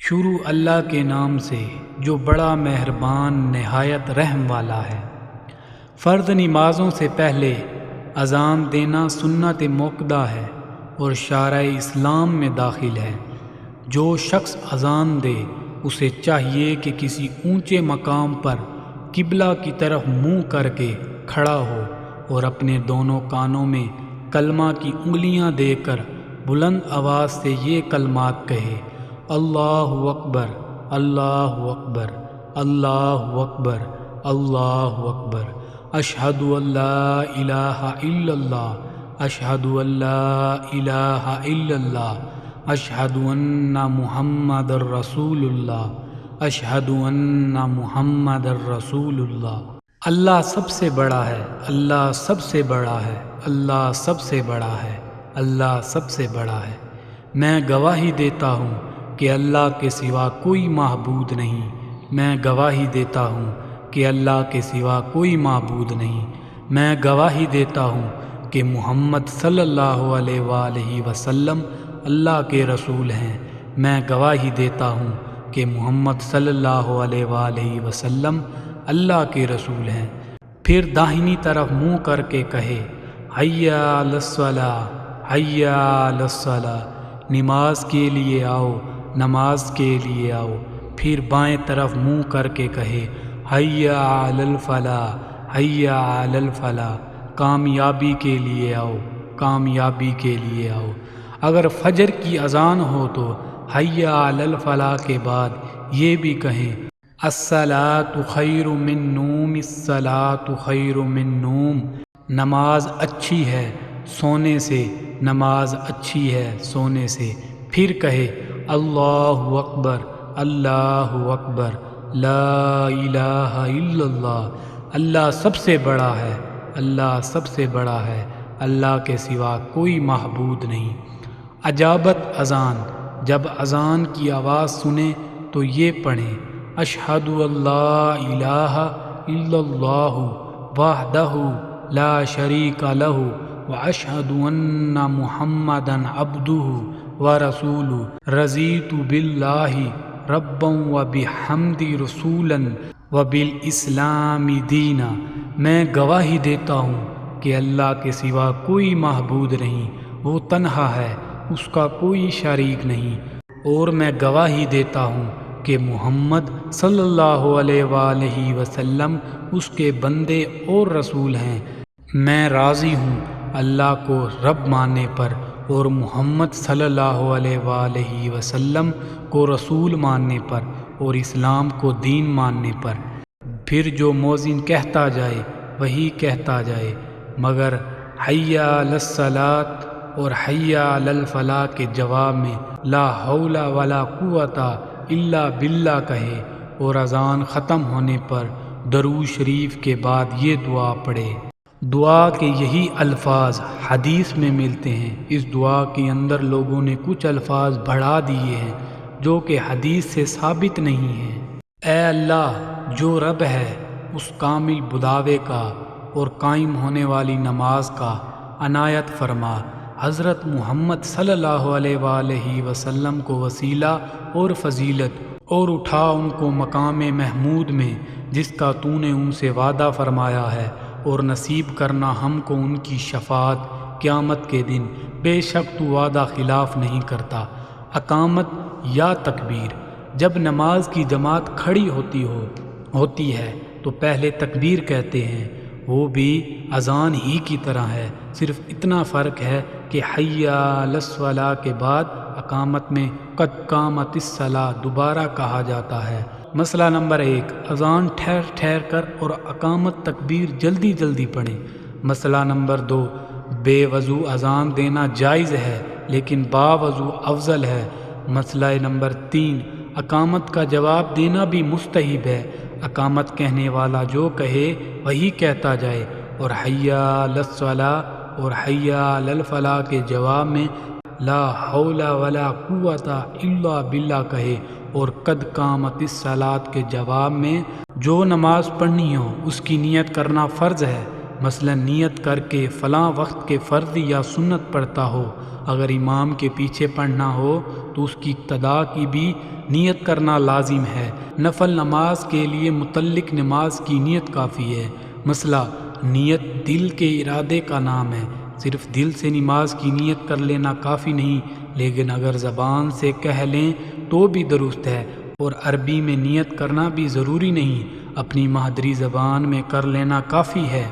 شروع اللہ کے نام سے جو بڑا مہربان نہایت رحم والا ہے۔ فرض نمازوں سے پہلے اذان دینا سنت موقدہ ہے اور شرع اسلام میں داخل ہے۔ جو شخص اذان دے اسے چاہیے کہ کسی اونچے مقام پر قبلہ کی طرف منہ کر کے کھڑا ہو اور اپنے دونوں کانوں میں کلمہ کی انگلیاں دے کر بلند آواز سے یہ کلمات کہے: اللہ اکبر، اللہ اکبر، اللہ اکبر، اللہ اکبر، اشہد ان لا الہ الا اللہ، اشہد ان لا الہ الا اللہ، اشہد ان محمد الرسول اللہ، اشہد ان محمد الرسول اللہ۔ اللہ سب سے بڑا ہے، اللہ سب سے بڑا ہے، اللہ سب سے بڑا ہے، اللہ سب سے بڑا ہے۔ میں گواہی دیتا ہوں کہ اللہ کے سوا کوئی معبود نہیں، میں گواہی دیتا ہوں کہ اللہ کے سوا کوئی معبود نہیں، میں گواہی دیتا ہوں کہ محمد صلی اللہ علیہ وآلہ وسلم اللہ کے رسول ہیں، میں گواہی دیتا ہوں کہ محمد صلی اللہ علیہ وآلہ وسلم اللہ کے رسول ہیں۔ پھر داہنی طرف منہ کر کے کہے: حی علی الصلاۃ، حی علی الصلاۃ، نماز کے لیے آؤ، نماز کے لیے آؤ۔ پھر بائیں طرف منہ کر کے کہے: حی علی الفلاح، حی علی الفلاح، کامیابی کے لیے آؤ، کامیابی کے لیے آؤ۔ اگر فجر کی اذان ہو تو حی علی الفلاح کے بعد یہ بھی کہیں: الصلاۃ خیر من النوم، الصلاۃ خیر من النوم، نماز اچھی ہے سونے سے، نماز اچھی ہے سونے سے۔ پھر کہے: اللہ اکبر، اللہ اکبر، لا الہ الا اللہ، اللہ سب سے بڑا ہے، اللہ سب سے بڑا ہے، اللہ کے سوا کوئی معبود نہیں۔ اجابت اذان، جب اذان کی آواز سنیں تو یہ پڑھیں: اشہد ان لا الہ الا اللہ وحدہ لا شریک لہ واشہد ان محمدا عبدہ ورسولہ، رضیت باللہ ربا وبحمدہ رسولا وبالاسلام دینا۔ میں گواہی دیتا ہوں کہ اللہ کے سوا کوئی معبود نہیں، وہ تنہا ہے، اس کا کوئی شریک نہیں، اور میں گواہی دیتا ہوں کہ محمد صلی اللہ علیہ وآلہ وسلم اس کے بندے اور رسول ہیں۔ میں راضی ہوں اللہ کو رب ماننے پر اور محمد صلی اللہ علیہ وآلہ وسلم کو رسول ماننے پر اور اسلام کو دین ماننے پر۔ پھر جو مؤذن کہتا جائے وہی کہتا جائے، مگر حی علی الصلاۃ اور حی علی الفلاح کے جواب میں لا حول ولا قوت الا باللہ کہے، اور اذان ختم ہونے پر درود شریف کے بعد یہ دعا پڑھے۔ دعا کے یہی الفاظ حدیث میں ملتے ہیں۔ اس دعا کے اندر لوگوں نے کچھ الفاظ بڑھا دیے ہیں جو کہ حدیث سے ثابت نہیں ہیں۔ اے اللہ، جو رب ہے اس کامل بداوے کا اور قائم ہونے والی نماز کا عنایت فرما، حضرت محمد صلی اللہ علیہ وآلہ وسلم کو وسیلہ اور فضیلت، اور اٹھا ان کو مقام محمود میں جس کا تو نے ان سے وعدہ فرمایا ہے، اور نصیب کرنا ہم کو ان کی شفاعت قیامت کے دن، بے شک تو وعدہ خلاف نہیں کرتا۔ اقامت یا تکبیر، جب نماز کی جماعت کھڑی ہوتی ہے تو پہلے تکبیر کہتے ہیں، وہ بھی اذان ہی کی طرح ہے، صرف اتنا فرق ہے کہ حی علی الصلاۃ کے بعد اقامت میں قد قامت الصلاۃ دوبارہ کہا جاتا ہے۔ مسئلہ نمبر 1، اذان ٹھہر ٹھہر کر اور اقامت تکبیر جلدی جلدی پڑھیں۔ مسئلہ نمبر 2، بے وضو اذان دینا جائز ہے لیکن با وضو افضل ہے۔ مسئلہ نمبر 3، اقامت کا جواب دینا بھی مستحب ہے۔ اقامت کہنے والا جو کہے وہی کہتا جائے، اور حی علی الصلاۃ اور حی علی الفلاح کے جواب میں لا حول ولا قوت الا باللہ کہے، اور قد قامت الصلاۃ کے جواب میں جو نماز پڑھنی ہو اس کی نیت کرنا فرض ہے۔ مثلا نیت کر کے فلاں وقت کے فرض یا سنت پڑھتا ہو، اگر امام کے پیچھے پڑھنا ہو تو اس کی اقتداء کی بھی نیت کرنا لازم ہے۔ نفل نماز کے لیے متعلق نماز کی نیت کافی ہے۔ مسئلہ نیت دل کے ارادے کا نام ہے، صرف دل سے نماز کی نیت کر لینا کافی نہیں، لیکن اگر زبان سے کہہ لیں تو بھی درست ہے، اور عربی میں نیت کرنا بھی ضروری نہیں، اپنی مادری زبان میں کر لینا کافی ہے۔